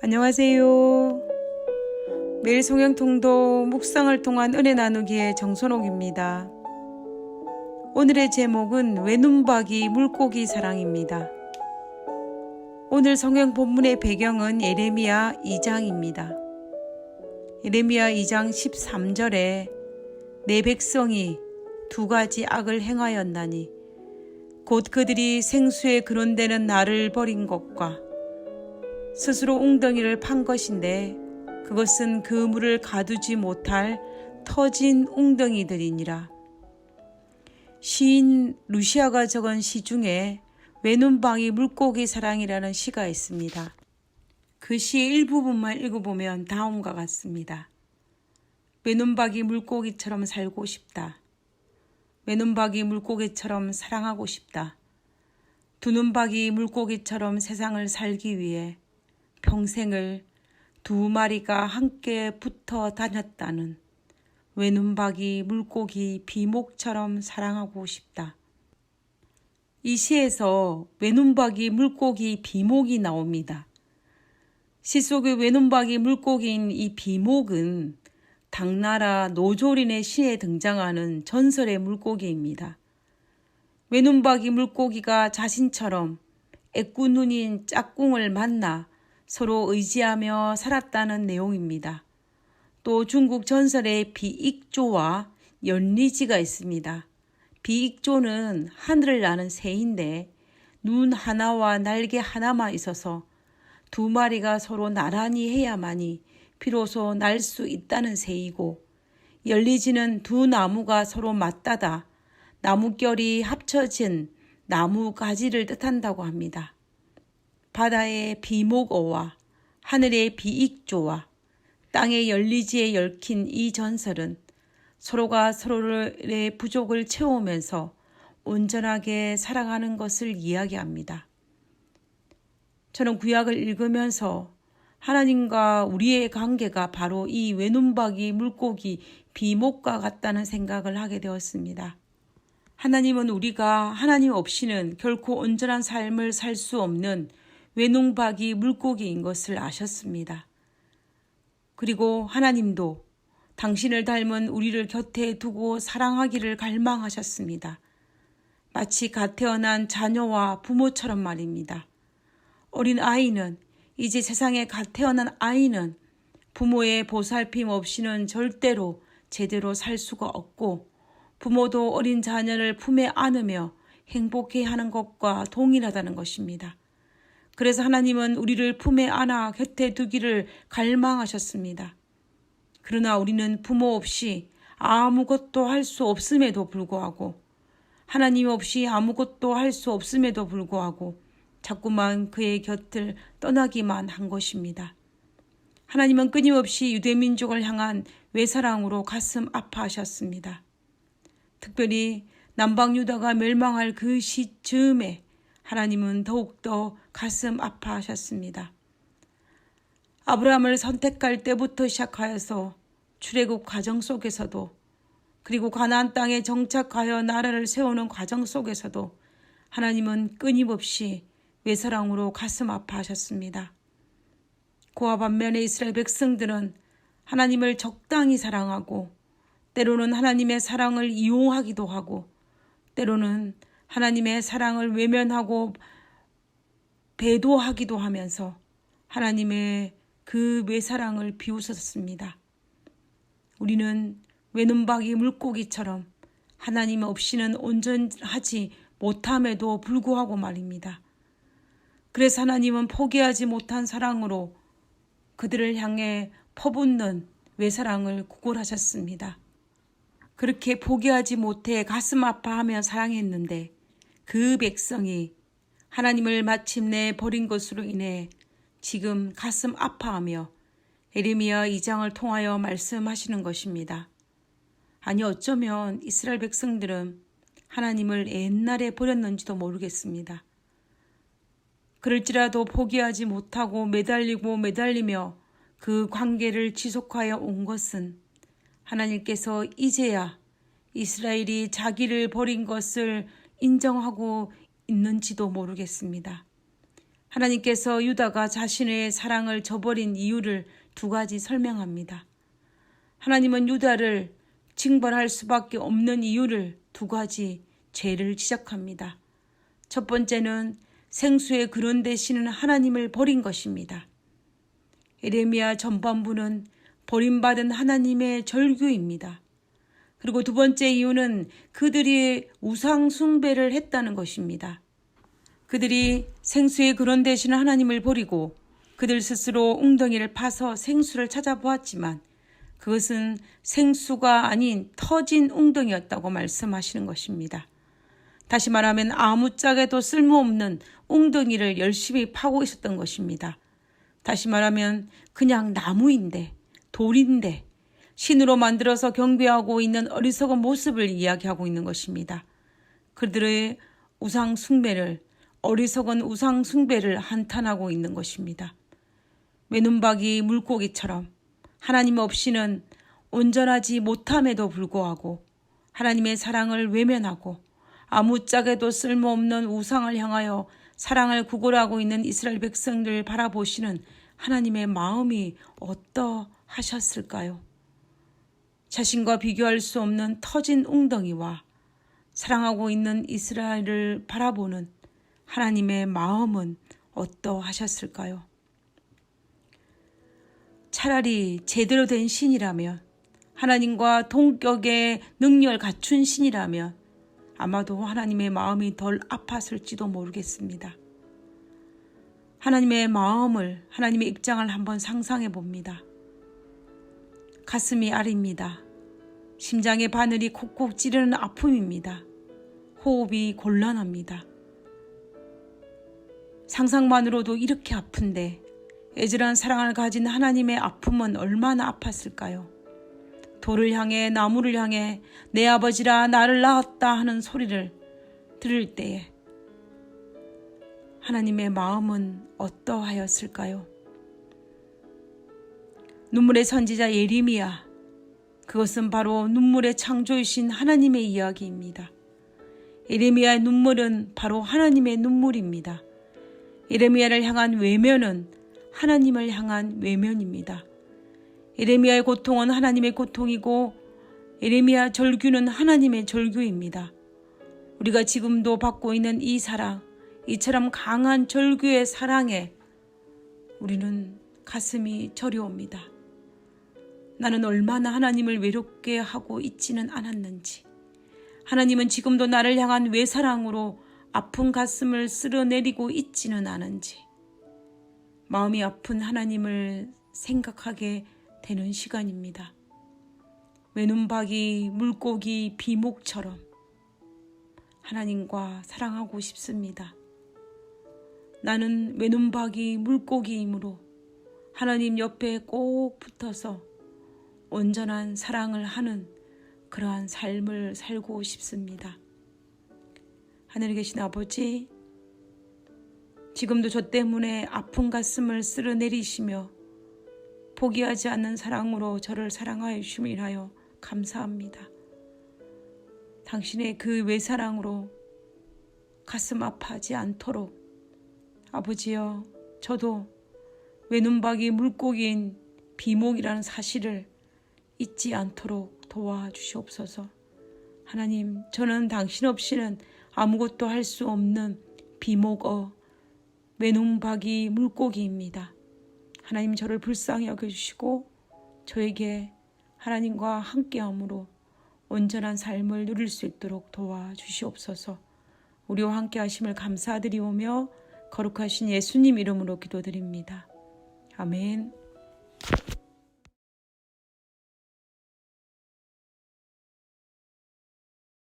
안녕하세요. 매일 성경통독 묵상을 통한 은혜 나누기의 정선옥입니다. 오늘의 제목은 외눈박이 물고기 사랑입니다. 오늘 성경 본문의 배경은 예레미야 2장입니다. 예레미야 2장 13절에 내 백성이 두 가지 악을 행하였나니 곧 그들이 생수에 근원되는 나를 버린 것과 스스로 웅덩이를 판 것인데 그것은 그 물을 가두지 못할 터진 웅덩이들이니라. 시인 루시아가 적은 시 중에 외눈박이 물고기 사랑이라는 시가 있습니다. 그 시의 일부분만 읽어보면 다음과 같습니다. 외눈박이 물고기처럼 살고 싶다. 외눈박이 물고기처럼 사랑하고 싶다. 두눈박이 물고기처럼 세상을 살기 위해 평생을 두 마리가 함께 붙어 다녔다는 외눈박이 물고기 비목처럼 사랑하고 싶다. 이 시에서 외눈박이 물고기 비목이 나옵니다. 시 속의 외눈박이 물고기인 이 비목은 당나라 노조린의 시에 등장하는 전설의 물고기입니다. 외눈박이 물고기가 자신처럼 애꾸눈인 짝꿍을 만나 서로 의지하며 살았다는 내용입니다. 또 중국 전설의 비익조와 연리지가 있습니다. 비익조는 하늘을 나는 새인데 눈 하나와 날개 하나만 있어서 두 마리가 서로 나란히 해야만이 비로소 날 수 있다는 새이고, 연리지는 두 나무가 서로 맞닿아 나뭇결이 합쳐진 나무 가지를 뜻한다고 합니다. 바다의 비목어와 하늘의 비익조와 땅의 연리지에 얽힌 이 전설은 서로가 서로의 부족을 채우면서 온전하게 살아가는 것을 이야기합니다. 저는 구약을 읽으면서 하나님과 우리의 관계가 바로 이 외눈박이 물고기 비목과 같다는 생각을 하게 되었습니다. 하나님은 우리가 하나님 없이는 결코 온전한 삶을 살 수 없는 외눈박이 물고기인 것을 아셨습니다. 그리고 하나님도 당신을 닮은 우리를 곁에 두고 사랑하기를 갈망하셨습니다. 마치 갓 태어난 자녀와 부모처럼 말입니다. 어린 아이는, 이제 세상에 갓 태어난 아이는 부모의 보살핌 없이는 절대로 제대로 살 수가 없고, 부모도 어린 자녀를 품에 안으며 행복해하는 것과 동일하다는 것입니다. 그래서 하나님은 우리를 품에 안아 곁에 두기를 갈망하셨습니다. 그러나 우리는 부모 없이 아무것도 할 수 없음에도 불구하고, 하나님 없이 아무것도 할 수 없음에도 불구하고 자꾸만 그의 곁을 떠나기만 한 것입니다. 하나님은 끊임없이 유대민족을 향한 외사랑으로 가슴 아파하셨습니다. 특별히 남방유다가 멸망할 그 시점에 하나님은 더욱더 가슴 아파하셨습니다. 아브라함을 선택할 때부터 시작하여서 출애굽 과정 속에서도, 그리고 가나안 땅에 정착하여 나라를 세우는 과정 속에서도 하나님은 끊임없이 외사랑으로 가슴 아파하셨습니다. 그와 반면에 이스라엘 백성들은 하나님을 적당히 사랑하고, 때로는 하나님의 사랑을 이용하기도 하고, 때로는 하나님의 사랑을 외면하고 배도하기도 하면서 하나님의 그 외사랑을 비웃었습니다. 우리는 외눈박이 물고기처럼 하나님 없이는 온전하지 못함에도 불구하고 말입니다. 그래서 하나님은 포기하지 못한 사랑으로 그들을 향해 퍼붓는 외사랑을 구걸하셨습니다. 그렇게 포기하지 못해 가슴 아파하며 사랑했는데 그 백성이 하나님을 마침내 버린 것으로 인해 지금 가슴 아파하며 예레미야 2장을 통하여 말씀하시는 것입니다. 아니, 어쩌면 이스라엘 백성들은 하나님을 옛날에 버렸는지도 모르겠습니다. 그럴지라도 포기하지 못하고 매달리며 그 관계를 지속하여 온 것은 하나님께서 이제야 이스라엘이 자기를 버린 것을 인정하고 있는지도 모르겠습니다. 하나님께서 유다가 자신의 사랑을 저버린 이유를 두 가지 설명합니다. 하나님은 유다를 징벌할 수밖에 없는 이유를 두 가지 죄를 지적합니다. 첫 번째는 생수의 근원 되시는 하나님을 버린 것입니다. 예레미야 전반부는 버림받은 하나님의 절규입니다. 그리고 두 번째 이유는 그들이 우상 숭배를 했다는 것입니다. 그들이 생수의 근원 되시는 하나님을 버리고 그들 스스로 웅덩이를 파서 생수를 찾아보았지만 그것은 생수가 아닌 터진 웅덩이였다고 말씀하시는 것입니다. 다시 말하면 아무짝에도 쓸모없는 웅덩이를 열심히 파고 있었던 것입니다. 다시 말하면 그냥 나무인데, 돌인데, 신으로 만들어서 경배하고 있는 어리석은 모습을 이야기하고 있는 것입니다. 그들의 우상 숭배를, 어리석은 우상 숭배를 한탄하고 있는 것입니다. 외눈박이 물고기처럼 하나님 없이는 온전하지 못함에도 불구하고 하나님의 사랑을 외면하고 아무짝에도 쓸모없는 우상을 향하여 사랑을 구걸하고 있는 이스라엘 백성들을 바라보시는 하나님의 마음이 어떠하셨을까요? 자신과 비교할 수 없는 터진 웅덩이와 사랑하고 있는 이스라엘을 바라보는 하나님의 마음은 어떠하셨을까요? 차라리 제대로 된 신이라면, 하나님과 동격의 능력을 갖춘 신이라면 아마도 하나님의 마음이 덜 아팠을지도 모르겠습니다. 하나님의 마음을, 하나님의 입장을 한번 상상해 봅니다. 가슴이 아립니다. 심장의 바늘이 콕콕 찌르는 아픔입니다. 호흡이 곤란합니다. 상상만으로도 이렇게 아픈데 애절한 사랑을 가진 하나님의 아픔은 얼마나 아팠을까요? 돌을 향해, 나무를 향해 내 아버지라 나를 낳았다 하는 소리를 들을 때에 하나님의 마음은 어떠하였을까요? 눈물의 선지자 예레미야, 그것은 바로 눈물의 창조이신 하나님의 이야기입니다. 예레미야의 눈물은 바로 하나님의 눈물입니다. 예레미야를 향한 외면은 하나님을 향한 외면입니다. 예레미야의 고통은 하나님의 고통이고 예레미야 절규는 하나님의 절규입니다. 우리가 지금도 받고 있는 이 사랑, 이처럼 강한 절규의 사랑에 우리는 가슴이 저려옵니다. 나는 얼마나 하나님을 외롭게 하고 있지는 않았는지, 하나님은 지금도 나를 향한 외사랑으로 아픈 가슴을 쓸어내리고 있지는 않은지, 마음이 아픈 하나님을 생각하게 되는 시간입니다. 외눈박이, 물고기, 비목처럼 하나님과 사랑하고 싶습니다. 나는 외눈박이, 물고기이므로 하나님 옆에 꼭 붙어서 온전한 사랑을 하는 그러한 삶을 살고 싶습니다. 하늘에 계신 아버지, 지금도 저 때문에 아픈 가슴을 쓸어내리시며 포기하지 않는 사랑으로 저를 사랑하여 주심을 인하여 감사합니다. 당신의 그 외사랑으로 가슴 아파하지 않도록 아버지여, 저도 외눈박이 물고기인 비목이라는 사실을 잊지 않도록 도와주시옵소서. 하나님, 저는 당신 없이는 아무것도 할 수 없는 비목어, 외눈박이 물고기입니다. 하나님, 저를 불쌍히 여겨주시고 저에게 하나님과 함께함으로 온전한 삶을 누릴 수 있도록 도와주시옵소서. 우리와 함께 하심을 감사드리오며 거룩하신 예수님 이름으로 기도드립니다. 아멘.